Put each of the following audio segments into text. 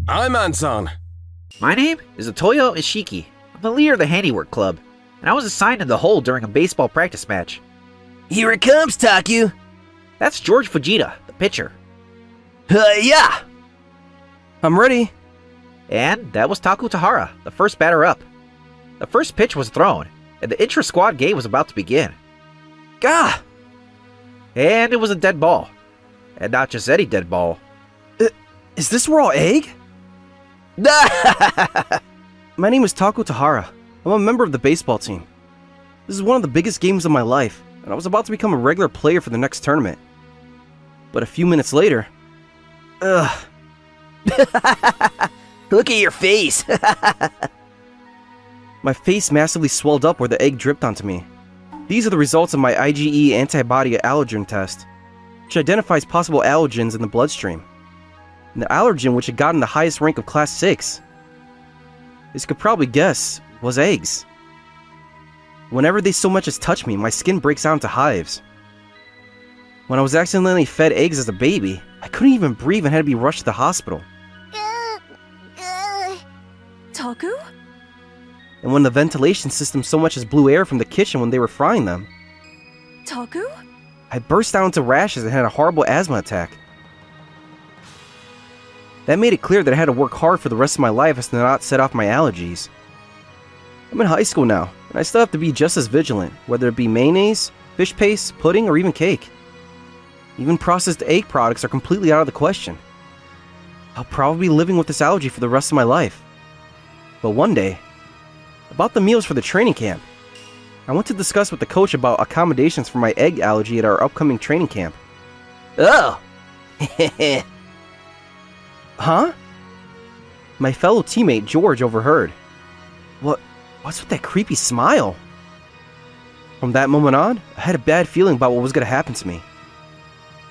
I'm Anton. My name is Otoyo Ishiki. I'm the leader of the Handiwork Club, and I was assigned in the hole during a baseball practice match. Here it comes, Taku! That's George Fujita, the pitcher. Yeah! I'm ready. And that was Taku Tahara, the first batter up. The first pitch was thrown, and the intra-squad game was about to begin. Gah! And it was a dead ball. And not just any dead ball. Is this raw egg? My name is Taku Tahara. I'm a member of the baseball team. This is one of the biggest games of my life, and I was about to become a regular player for the next tournament. But a few minutes later... Ugh. Look at your face! My face massively swelled up where the egg dripped onto me. These are the results of my IgE antibody allergen test, which identifies possible allergens in the bloodstream. And the allergen which had gotten the highest rank of class 6, as you could probably guess, was eggs. Whenever they so much as touch me, my skin breaks out into hives. When I was accidentally fed eggs as a baby, I couldn't even breathe and had to be rushed to the hospital. Taku? And when the ventilation system so much as blew air from the kitchen when they were frying them, Taku? I burst out into rashes and had a horrible asthma attack. That made it clear that I had to work hard for the rest of my life as to not set off my allergies. I'm in high school now, and I still have to be just as vigilant, whether it be mayonnaise, fish paste, pudding, or even cake. Even processed egg products are completely out of the question. I'll probably be living with this allergy for the rest of my life. But one day, about the meals for the training camp, I went to discuss with the coach about accommodations for my egg allergy at our upcoming training camp. Oh! Huh? My fellow teammate George overheard. What's with that creepy smile? From that moment on, I had a bad feeling about what was going to happen to me.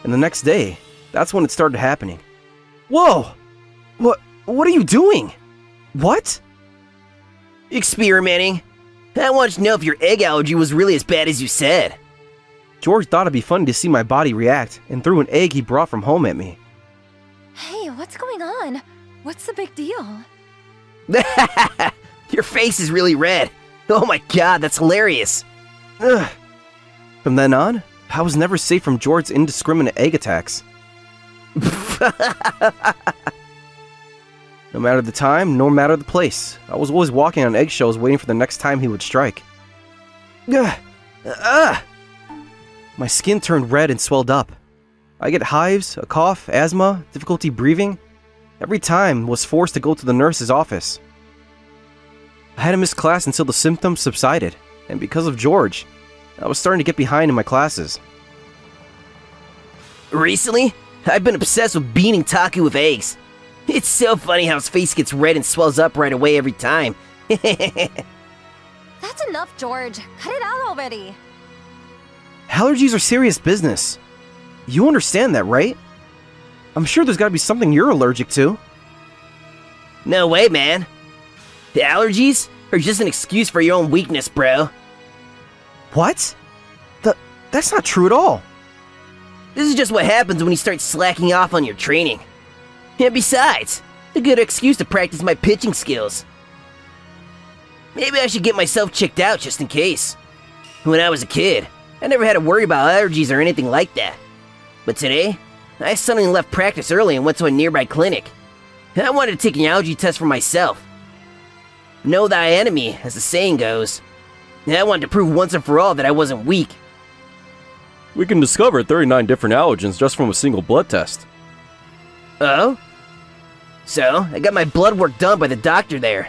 And the next day, that's when it started happening. Whoa! What are you doing? What? Experimenting. I wanted to know if your egg allergy was really as bad as you said. George thought it'd be funny to see my body react and threw an egg he brought from home at me. Hey, what's going on? What's the big deal? Your face is really red. Oh my god, that's hilarious. Ugh. From then on, I was never safe from George's indiscriminate egg attacks. No matter the time, no matter the place, I was always walking on eggshells waiting for the next time he would strike. Ugh. My skin turned red and swelled up. I get hives, a cough, asthma, difficulty breathing. Every time was forced to go to the nurse's office. I had to miss class until the symptoms subsided, and because of George, I was starting to get behind in my classes. Recently, I've been obsessed with beating Taku with eggs. It's so funny how his face gets red and swells up right away every time. That's enough, George. Cut it out already. Allergies are serious business. You understand that, right? I'm sure there's gotta be something you're allergic to. No way, man. The allergies are just an excuse for your own weakness, bro. What? That's not true at all. This is just what happens when you start slacking off on your training. And besides, a good excuse to practice my pitching skills. Maybe I should get myself checked out just in case. When I was a kid, I never had to worry about allergies or anything like that. But today, I suddenly left practice early and went to a nearby clinic. I wanted to take an allergy test for myself. Know thy enemy, as the saying goes. I wanted to prove once and for all that I wasn't weak. We can discover 39 different allergens just from a single blood test. Oh? So, I got my blood work done by the doctor there.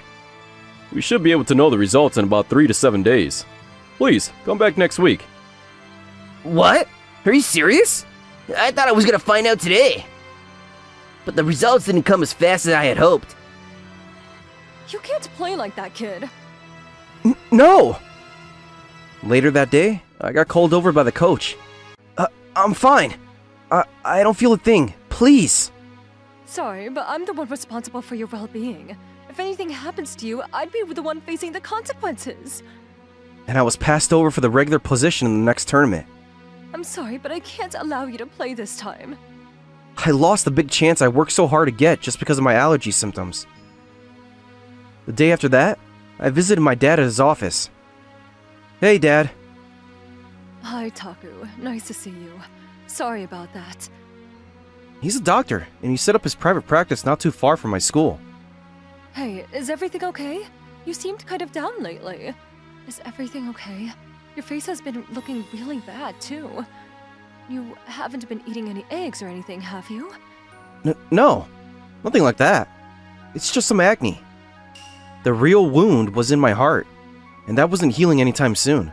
We should be able to know the results in about 3 to 7 days. Please, come back next week. What? Are you serious? I thought I was gonna find out today. But the results didn't come as fast as I had hoped. You can't play like that, kid. No! Later that day, I got called over by the coach. I'm fine. I don't feel a thing. Please. Sorry, but I'm the one responsible for your well-being. If anything happens to you, I'd be the one facing the consequences. And I was passed over for the regular position in the next tournament. I'm sorry, but I can't allow you to play this time. I lost the big chance I worked so hard to get just because of my allergy symptoms. The day after that, I visited my dad at his office. Hey, Dad. Hi, Taku. Nice to see you. Sorry about that. He's a doctor, and he set up his private practice not too far from my school. Hey, is everything okay? You seemed kind of down lately. Is everything okay? Your face has been looking really bad, too. You haven't been eating any eggs or anything, have you? No, nothing like that. It's just some acne. The real wound was in my heart, and that wasn't healing anytime soon.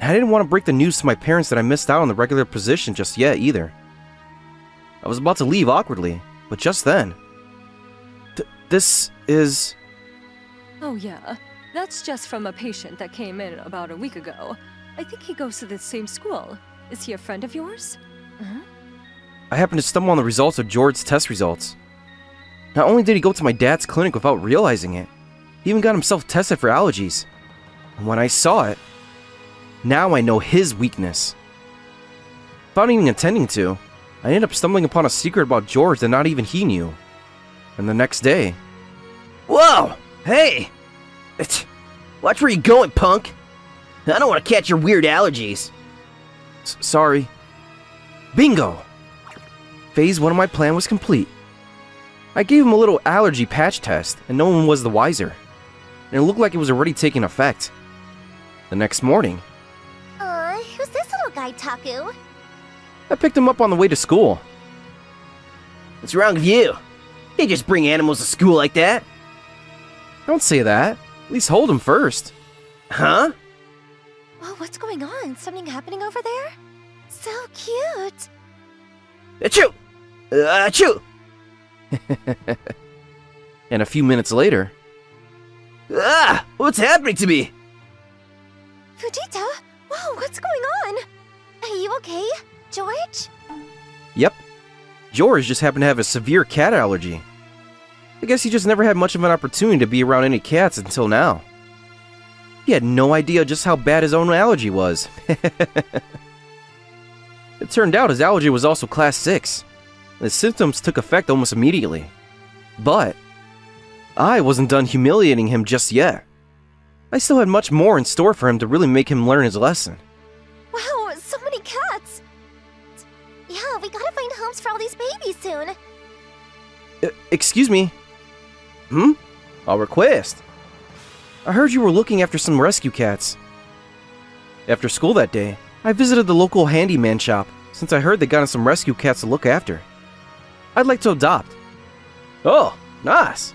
I didn't want to break the news to my parents that I missed out on the regular position just yet either. I was about to leave awkwardly, but just then... this is... Oh yeah, that's just from a patient that came in about a week ago. I think he goes to the same school. Is he a friend of yours? I happened to stumble on the results of George's test results. Not only did he go to my dad's clinic without realizing it, he even got himself tested for allergies. And when I saw it, now I know his weakness. Without even intending to, I ended up stumbling upon a secret about George that not even he knew. And the next day... Whoa! Hey! Watch where you're going, punk! I don't want to catch your weird allergies. Sorry. Bingo! Phase 1 of my plan was complete. I gave him a little allergy patch test, and no one was the wiser. And it looked like it was already taking effect. The next morning... Who's this little guy, Taku? I picked him up on the way to school. What's wrong with you? You just bring animals to school like that. Don't say that. At least hold him first. Huh? Oh, what's going on? Something happening over there? So cute. Achoo! Achoo! And a few minutes later... Ah! What's happening to me? Fujita? Whoa, what's going on? Are you okay, George? Yep. George just happened to have a severe cat allergy. I guess he just never had much of an opportunity to be around any cats until now. He had no idea just how bad his own allergy was. It turned out his allergy was also class 6. And the symptoms took effect almost immediately. But I wasn't done humiliating him just yet. I still had much more in store for him to really make him learn his lesson. Wow, so many cats! Yeah, we gotta find homes for all these babies soon. Excuse me? I'll request. I heard you were looking after some rescue cats. After school that day, I visited the local handyman shop since I heard they got some rescue cats to look after. I'd like to adopt. Oh, nice.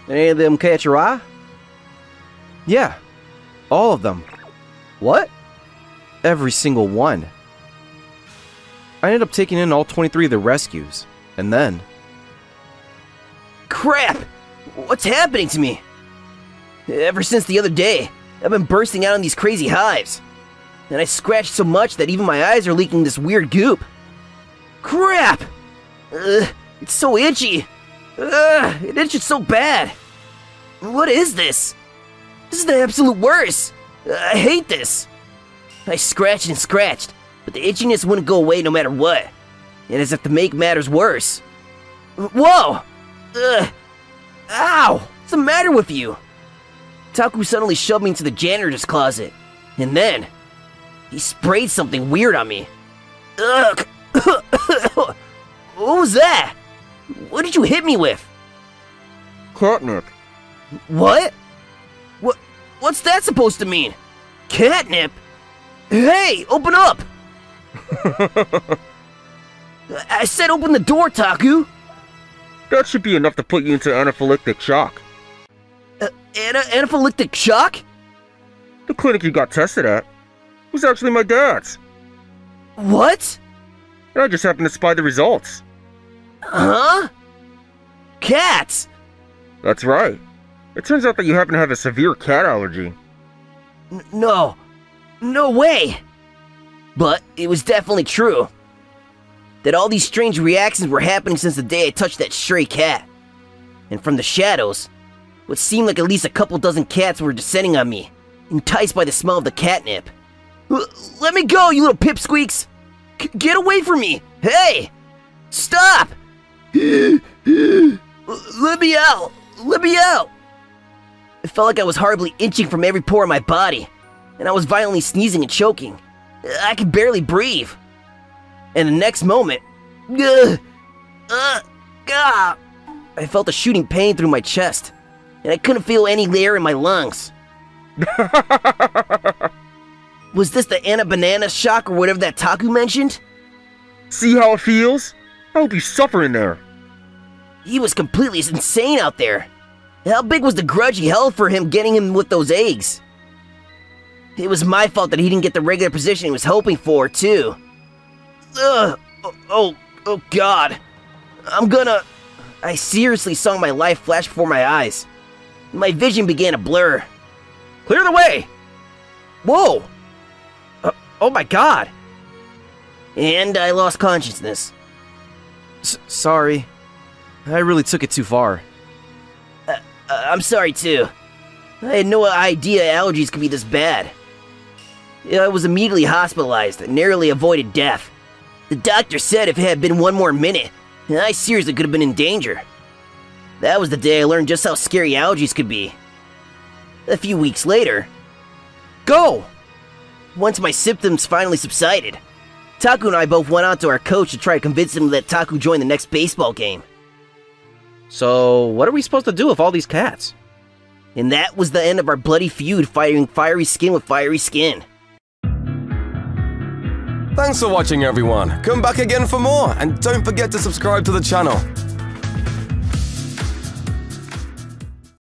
Any of them catch your eye? Yeah, all of them. What? Every single one. I ended up taking in all 23 of the rescues, and then... Crap! What's happening to me? Ever since the other day, I've been bursting out in these crazy hives. And I scratched so much that even my eyes are leaking this weird goop. Crap! It's so itchy. It itches so bad. What is this? This is the absolute worst. I hate this. I scratched and scratched, but the itchiness wouldn't go away no matter what. And as if to make matters worse. Whoa! Ow! What's the matter with you? Taku suddenly shoved me into the janitor's closet. And then, he sprayed something weird on me. Ugh! What was that? What did you hit me with? Catnip. What? What's that supposed to mean? Catnip? Hey, open up! I said open the door, Taku! That should be enough to put you into anaphylactic shock. Anaphylactic shock? The clinic you got tested at was actually my dad's. What? And I just happened to spy the results. Huh? Cats? That's right. It turns out that you happen to have a severe cat allergy. No way! But it was definitely true. That all these strange reactions were happening since the day I touched that stray cat. And from the shadows, what seemed like at least a couple dozen cats were descending on me, enticed by the smell of the catnip. Let me go, you little pipsqueaks! Get away from me! Hey! Stop! Let me out! Let me out! It felt like I was horribly itching from every pore in my body, and I was violently sneezing and choking. I could barely breathe. And the next moment, I felt a shooting pain through my chest, and I couldn't feel any air in my lungs. Was this the Anna-banana shock or whatever that Taku mentioned? See how it feels? I hope you suffer in there. He was completely insane out there. How big was the grudge he held for him getting him with those eggs? It was my fault that he didn't get the regular position he was hoping for, too. Oh God. I seriously saw my life flash before my eyes. My vision began to blur. Clear the way! Whoa! Oh my god! And I lost consciousness. Sorry. I really took it too far. I'm sorry, too. I had no idea allergies could be this bad. I was immediately hospitalized and narrowly avoided death. The doctor said if it had been one more minute, I seriously could have been in danger. That was the day I learned just how scary allergies could be. A few weeks later... Go! Once my symptoms finally subsided, Taku and I both went out to our coach to try to convince him to let Taku join the next baseball game. So, what are we supposed to do with all these cats? And that was the end of our bloody feud fighting fiery skin with fiery skin. Thanks for watching, everyone. Come back again for more, and don't forget to subscribe to the channel.